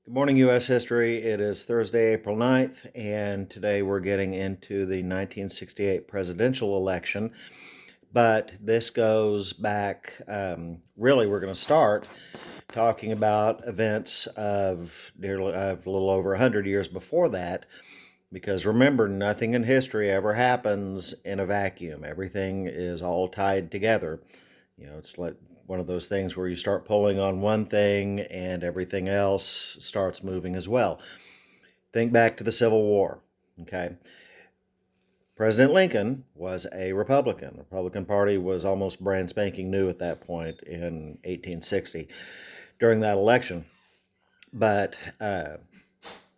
Good morning, U.S. history. It is Thursday, April 9th, and today we're getting into the 1968 presidential election. But this goes back, really, we're going to start talking about events of a little over 100 years before that, because remember, nothing in history ever happens in a vacuum. Everything is all tied together. It's like one of those things where you start pulling on one thing and everything else starts moving as well. Think back to the Civil War. Okay. President Lincoln was a Republican. The Republican Party was almost brand spanking new at that point in 1860 during that election. But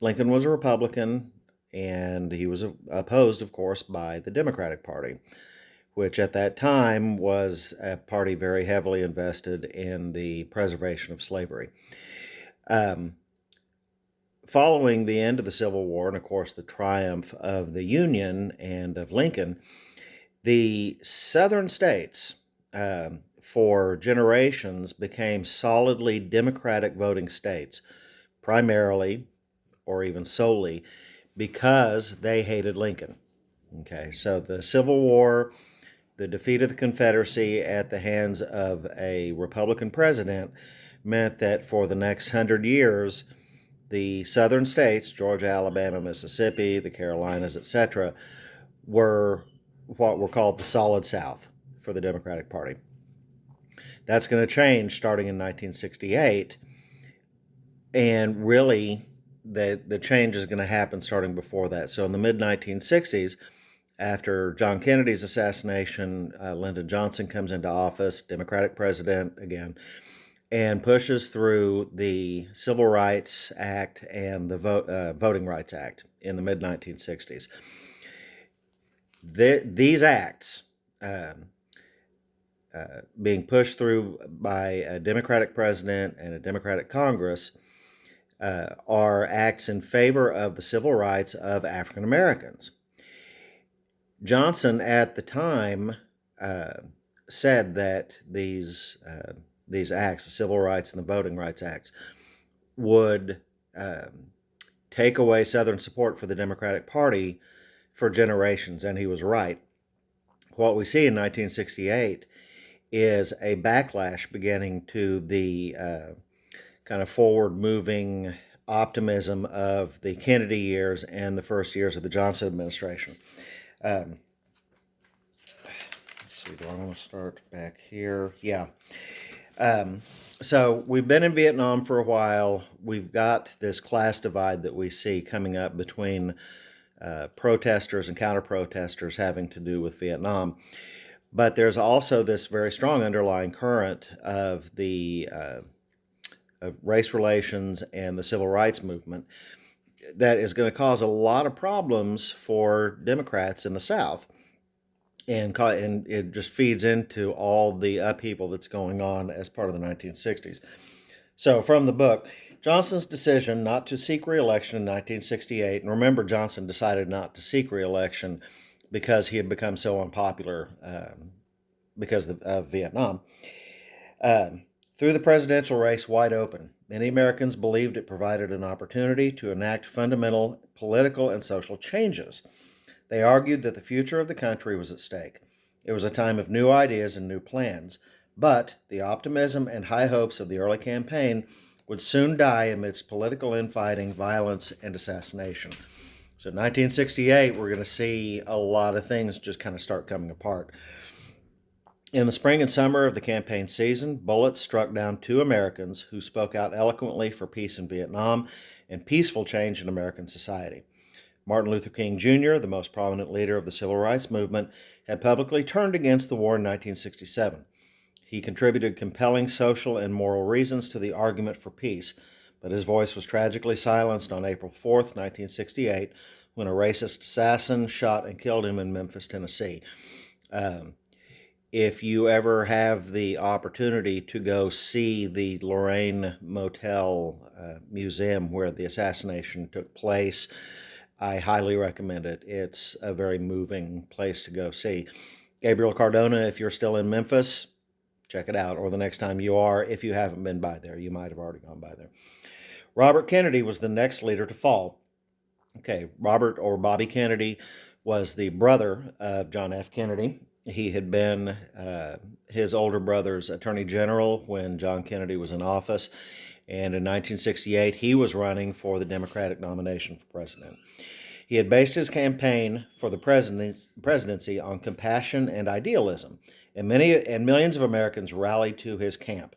Lincoln was a Republican, and he was opposed, of course, by the Democratic Party, which at that time was a party very heavily invested in the preservation of slavery. Um, Following the end of the Civil War, and of course the triumph of the Union and of Lincoln, the southern states for generations became solidly Democratic voting states, primarily or even solely because they hated Lincoln. Okay, so the Civil War, the defeat of the Confederacy at the hands of a Republican president, meant that for the next 100 years, the southern states, Georgia, Alabama, Mississippi, the Carolinas, etc., were what were called the Solid South for the Democratic Party. That's going to change starting in 1968, and really the change is going to happen starting before that. So in the mid 1960s, after John Kennedy's assassination, Lyndon Johnson comes into office, Democratic president again, and pushes through the Civil Rights Act and the Voting Rights Act in the mid 1960s. These acts, being pushed through by a Democratic president and a Democratic Congress, are acts in favor of the civil rights of African Americans. Johnson at the time said that these acts, the Civil Rights and the Voting Rights Acts, would take away Southern support for the Democratic Party for generations, and he was right. What we see in 1968 is a backlash beginning to the kind of forward-moving optimism of the Kennedy years and the first years of the Johnson administration. Let's see, do I want to start back here? Yeah. So we've been in Vietnam for a while. We've got this class divide that we see coming up between protesters and counter-protesters having to do with Vietnam. But there's also this very strong underlying current of of race relations and the civil rights movement that is going to cause a lot of problems for Democrats in the South. And it just feeds into all the upheaval that's going on as part of the 1960s. So from the book, Johnson's decision not to seek re-election in 1968, and remember, Johnson decided not to seek re-election because he had become so unpopular because of Vietnam. Threw the presidential race wide open. Many Americans believed it provided an opportunity to enact fundamental political and social changes. They argued that the future of the country was at stake. It was a time of new ideas and new plans, but the optimism and high hopes of the early campaign would soon die amidst political infighting, violence, and assassination. So in 1968, we're going to see a lot of things just kind of start coming apart. In the spring and summer of the campaign season, bullets struck down two Americans who spoke out eloquently for peace in Vietnam and peaceful change in American society. Martin Luther King Jr., the most prominent leader of the civil rights movement, had publicly turned against the war in 1967. He contributed compelling social and moral reasons to the argument for peace, but his voice was tragically silenced on April 4th, 1968, when a racist assassin shot and killed him in Memphis, Tennessee. If you ever have the opportunity to go see the Lorraine Motel Museum where the assassination took place, I highly recommend it. It's a very moving place to go see. Gabriel Cardona, if you're still in Memphis, check it out. Or the next time you are, if you haven't been by there, you might have already gone by there. Robert Kennedy was the next leader to fall. Okay, Robert or Bobby Kennedy was the brother of John F. Kennedy. He had been his older brother's attorney general when John Kennedy was in office. And in 1968, he was running for the Democratic nomination for president. He had based his campaign for the presidency on compassion and idealism, and millions of Americans rallied to his camp.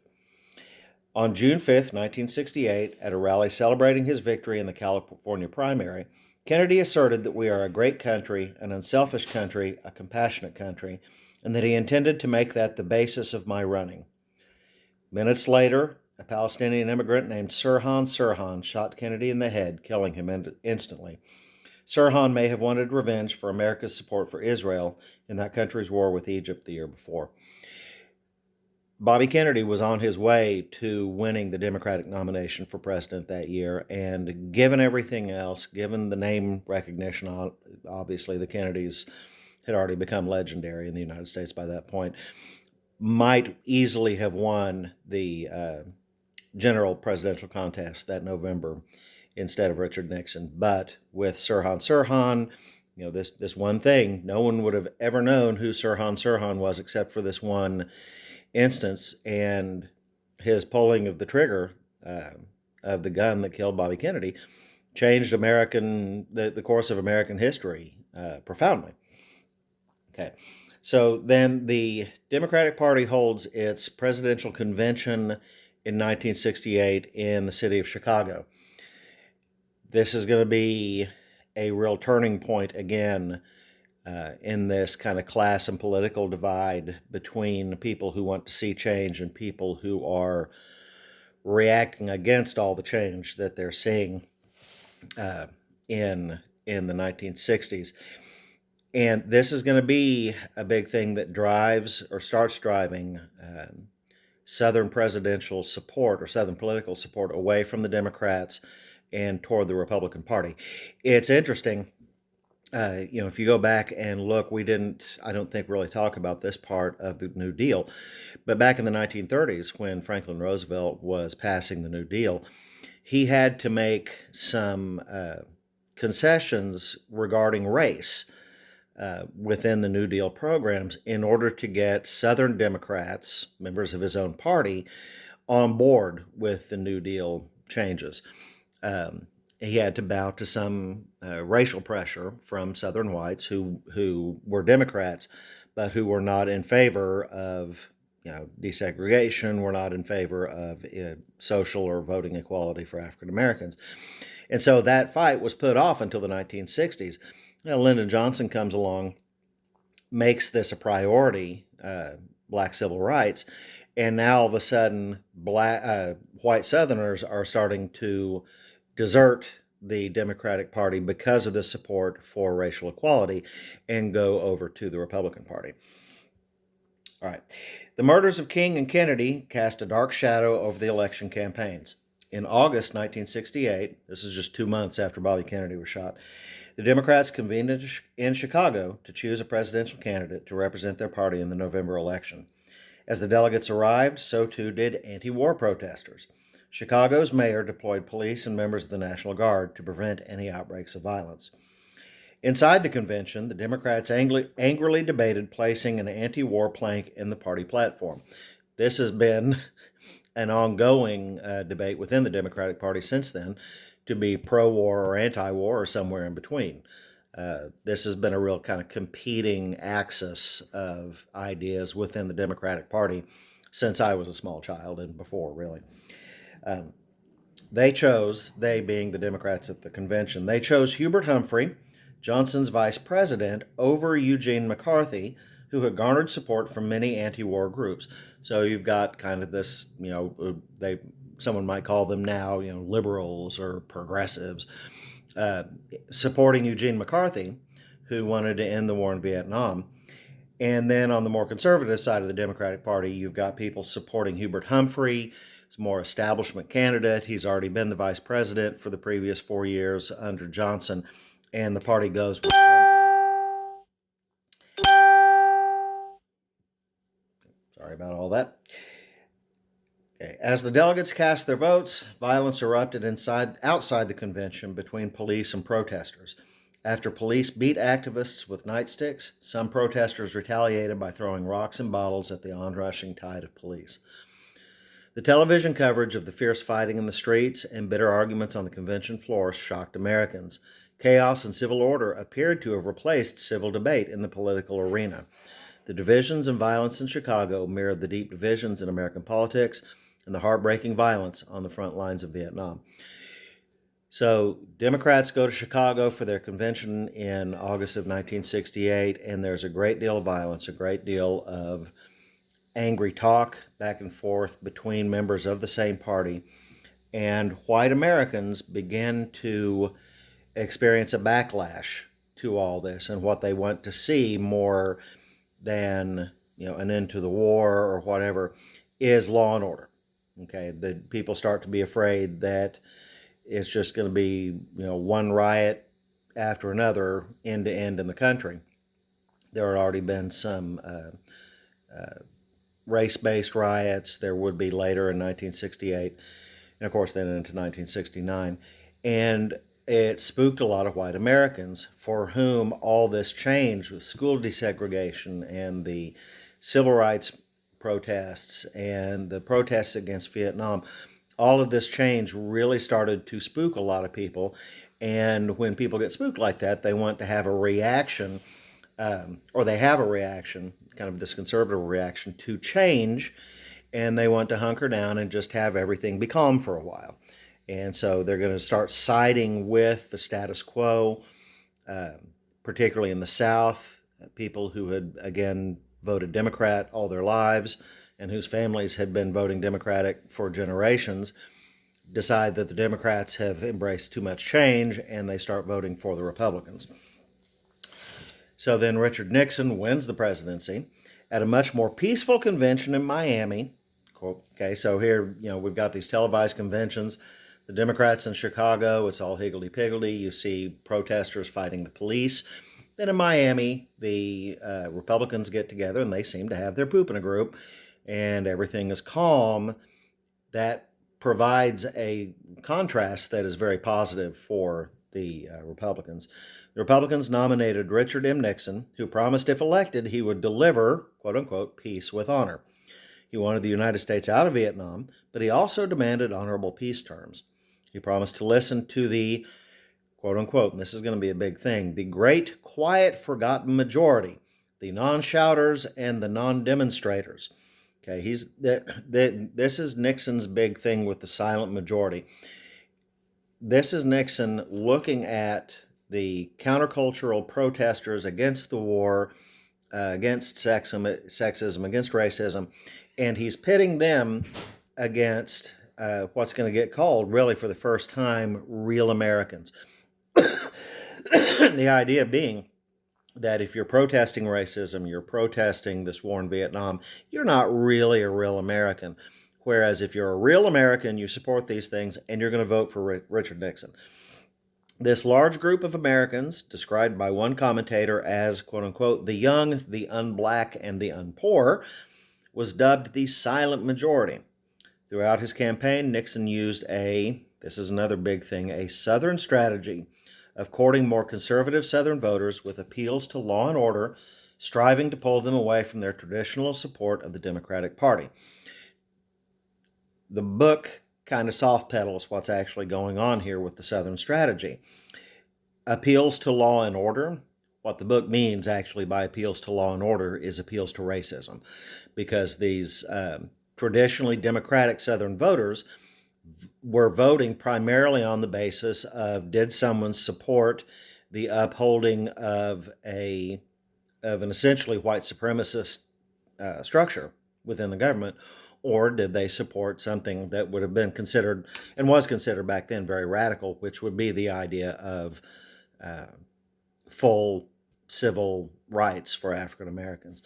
On June 5th, 1968, at a rally celebrating his victory in the California primary, Kennedy asserted that we are a great country, an unselfish country, a compassionate country, and that he intended to make that the basis of my running. Minutes later, a Palestinian immigrant named Sirhan Sirhan shot Kennedy in the head, killing him instantly. Sirhan may have wanted revenge for America's support for Israel in that country's war with Egypt the year before. Bobby Kennedy was on his way to winning the Democratic nomination for president that year, and given everything else, given the name recognition, obviously the Kennedys had already become legendary in the United States by that point, might easily have won the general presidential contest that November instead of Richard Nixon. But with Sirhan Sirhan, this one thing, no one would have ever known who Sirhan Sirhan was except for this one instance, and his pulling of the trigger of the gun that killed Bobby Kennedy changed the course of American history profoundly. Okay, so then the Democratic Party holds its presidential convention in 1968 in the city of Chicago. This is going to be a real turning point again in this kind of class and political divide between people who want to see change and people who are reacting against all the change that they're seeing in the 1960s. And this is going to be a big thing that drives or starts driving Southern presidential support or Southern political support away from the Democrats and toward the Republican Party. It's interesting, if you go back and look, I don't think, really talk about this part of the New Deal. But back in the 1930s, when Franklin Roosevelt was passing the New Deal, he had to make some concessions regarding race within the New Deal programs in order to get Southern Democrats, members of his own party, on board with the New Deal changes. He had to bow to some racial pressure from Southern whites who were Democrats, but who were not in favor of desegregation, were not in favor of social or voting equality for African Americans. And so that fight was put off until the 1960s. Lyndon Johnson comes along, makes this a priority, black civil rights, and now all of a sudden white Southerners are starting to desert the Democratic Party because of the support for racial equality and go over to the Republican Party. All right. The murders of King and Kennedy cast a dark shadow over the election campaigns. In August 1968, this is just 2 months after Bobby Kennedy was shot, the Democrats convened in Chicago to choose a presidential candidate to represent their party in the November election. As the delegates arrived, so too did anti-war protesters. Chicago's mayor deployed police and members of the National Guard to prevent any outbreaks of violence. Inside the convention, the Democrats angrily debated placing an anti-war plank in the party platform. This has been an ongoing debate within the Democratic Party since then, to be pro-war or anti-war or somewhere in between. This has been a real kind of competing axis of ideas within the Democratic Party since I was a small child and before, really. They being the Democrats at the convention, they chose Hubert Humphrey, Johnson's vice president, over Eugene McCarthy, who had garnered support from many anti-war groups. So you've got kind of this, someone might call them now, liberals or progressives, supporting Eugene McCarthy, who wanted to end the war in Vietnam. And then on the more conservative side of the Democratic Party, you've got people supporting Hubert Humphrey. He's a more establishment candidate. He's already been the vice president for the previous 4 years under Johnson, and the party goes with Humphrey. Sorry about all that. Okay. As the delegates cast their votes, violence erupted outside the convention between police and protesters. After police beat activists with nightsticks, some protesters retaliated by throwing rocks and bottles at the onrushing tide of police. The television coverage of the fierce fighting in the streets and bitter arguments on the convention floor shocked Americans. Chaos and civil order appeared to have replaced civil debate in the political arena. The divisions and violence in Chicago mirrored the deep divisions in American politics and the heartbreaking violence on the front lines of Vietnam. So Democrats go to Chicago for their convention in August of 1968, and there's a great deal of violence, a great deal of angry talk back and forth between members of the same party. And white Americans begin to experience a backlash to all this, and what they want to see more than an end to the war or whatever is law and order. Okay, the people start to be afraid that it's just going to be one riot after another, end to end in the country. There had already been some race-based riots. There would be later in 1968, and of course then into 1969, and it spooked a lot of white Americans for whom all this change with school desegregation and the civil rights protests and the protests against Vietnam, all of this change really started to spook a lot of people. And when people get spooked like that, they want to have a reaction, or they have a reaction, kind of this conservative reaction to change, and they want to hunker down and just have everything be calm for a while. And so they're going to start siding with the status quo, particularly in the South, people who had, again, voted Democrat all their lives and whose families had been voting Democratic for generations, decide that the Democrats have embraced too much change, and they start voting for the Republicans. So then Richard Nixon wins the presidency at a much more peaceful convention in Miami. Okay, so here, we've got these televised conventions. The Democrats in Chicago, it's all higgledy-piggledy. You see protesters fighting the police. Then in Miami, the Republicans get together, and they seem to have their poop in a group, and everything is calm. That provides a contrast that is very positive for the Republicans. The Republicans nominated Richard M. Nixon, who promised if elected he would deliver, quote-unquote, peace with honor. He wanted the United States out of Vietnam, but he also demanded honorable peace terms. He promised to listen to the, quote-unquote, and this is going to be a big thing, the great, quiet, forgotten majority, the non-shouters and the non-demonstrators. Okay, this is Nixon's big thing with the silent majority. This is Nixon looking at the countercultural protesters against the war, against sexism, against racism, and he's pitting them against what's going to get called, really for the first time, real Americans. The idea being that if you're protesting racism, you're protesting this war in Vietnam, you're not really a real American. Whereas if you're a real American, you support these things, and you're going to vote for Richard Nixon. This large group of Americans, described by one commentator as, quote-unquote, the young, the unblack, and the unpoor, was dubbed the silent majority. Throughout his campaign, Nixon used this is another big thing, a Southern strategy of courting more conservative Southern voters with appeals to law and order, striving to pull them away from their traditional support of the Democratic Party. The book kind of soft pedals what's actually going on here with the Southern strategy. Appeals to law and order, what the book means actually by appeals to law and order is appeals to racism, because these traditionally Democratic Southern voters were voting primarily on the basis of, did someone support the upholding of an essentially white supremacist structure within the government, or did they support something that would have been considered, and was considered back then, very radical, which would be the idea of full civil rights for African Americans.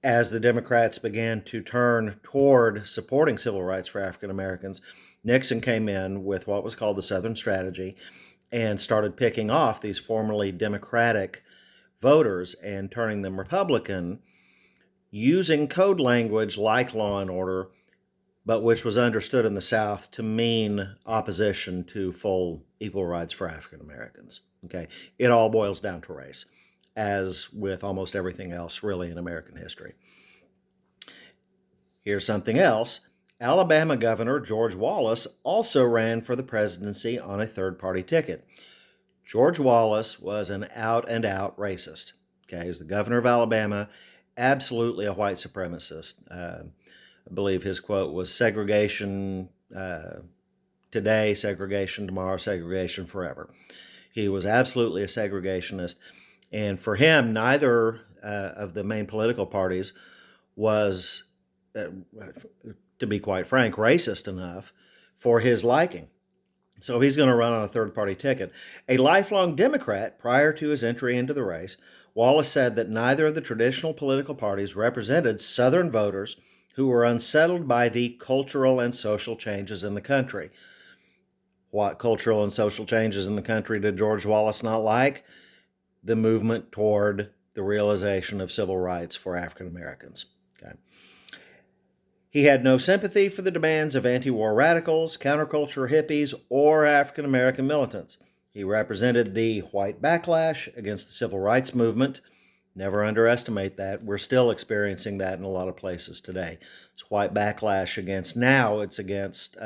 As the Democrats began to turn toward supporting civil rights for African Americans, Nixon came in with what was called the Southern Strategy and started picking off these formerly Democratic voters and turning them Republican, using code language like law and order, but which was understood in the South to mean opposition to full equal rights for African Americans. Okay, it all boils down to race, as with almost everything else really in American history. Here's something else. Alabama Governor George Wallace also ran for the presidency on a third-party ticket. George Wallace was an out-and-out racist. Okay, he was the governor of Alabama, absolutely a white supremacist. I believe his quote was segregation today, segregation tomorrow, segregation forever. He was absolutely a segregationist. And for him, neither of the main political parties was, to be quite frank, racist enough for his liking. So he's going to run on a third-party ticket. A lifelong Democrat prior to his entry into the race, Wallace said that neither of the traditional political parties represented Southern voters who were unsettled by the cultural and social changes in the country. What cultural and social changes in the country did George Wallace not like? The movement toward the realization of civil rights for African Americans. Okay. He had no sympathy for the demands of anti-war radicals, counterculture hippies, or African American militants. He represented the white backlash against the civil rights movement. Never underestimate that. We're still experiencing that in a lot of places today. It's white backlash against, now it's against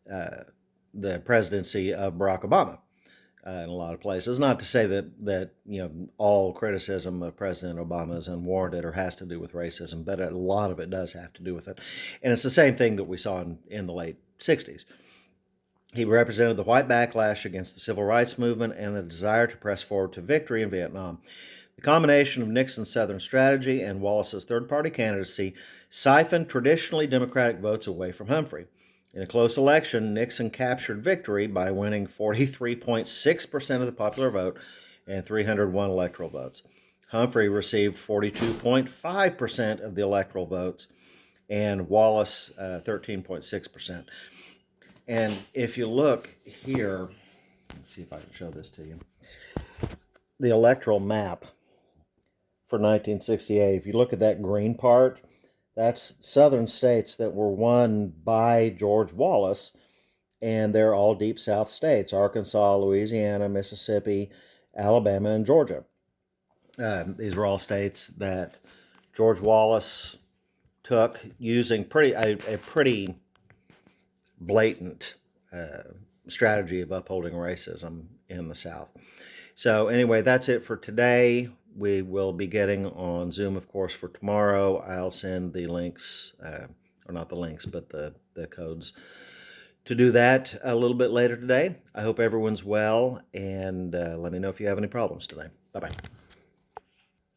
the presidency of Barack Obama in a lot of places. Not to say that all criticism of President Obama is unwarranted or has to do with racism, but a lot of it does have to do with it. And it's the same thing that we saw in the late 60s. He represented the white backlash against the civil rights movement and the desire to press forward to victory in Vietnam. The combination of Nixon's Southern strategy and Wallace's third-party candidacy siphoned traditionally Democratic votes away from Humphrey. In a close election, Nixon captured victory by winning 43.6% of the popular vote and 301 electoral votes. Humphrey received 42.5% of the electoral votes and Wallace 13.6%. And if you look here, let's see if I can show this to you. The electoral map for 1968, if you look at that green part, that's southern states that were won by George Wallace, and they're all deep South states: Arkansas, Louisiana, Mississippi, Alabama, and Georgia. These were all states that George Wallace took using a pretty blatant strategy of upholding racism in the South. So anyway, that's it for today. We will be getting on Zoom, of course, for tomorrow. I'll send the links, or not the links, but the codes to do that a little bit later today. I hope everyone's well, and let me know if you have any problems today. Bye-bye.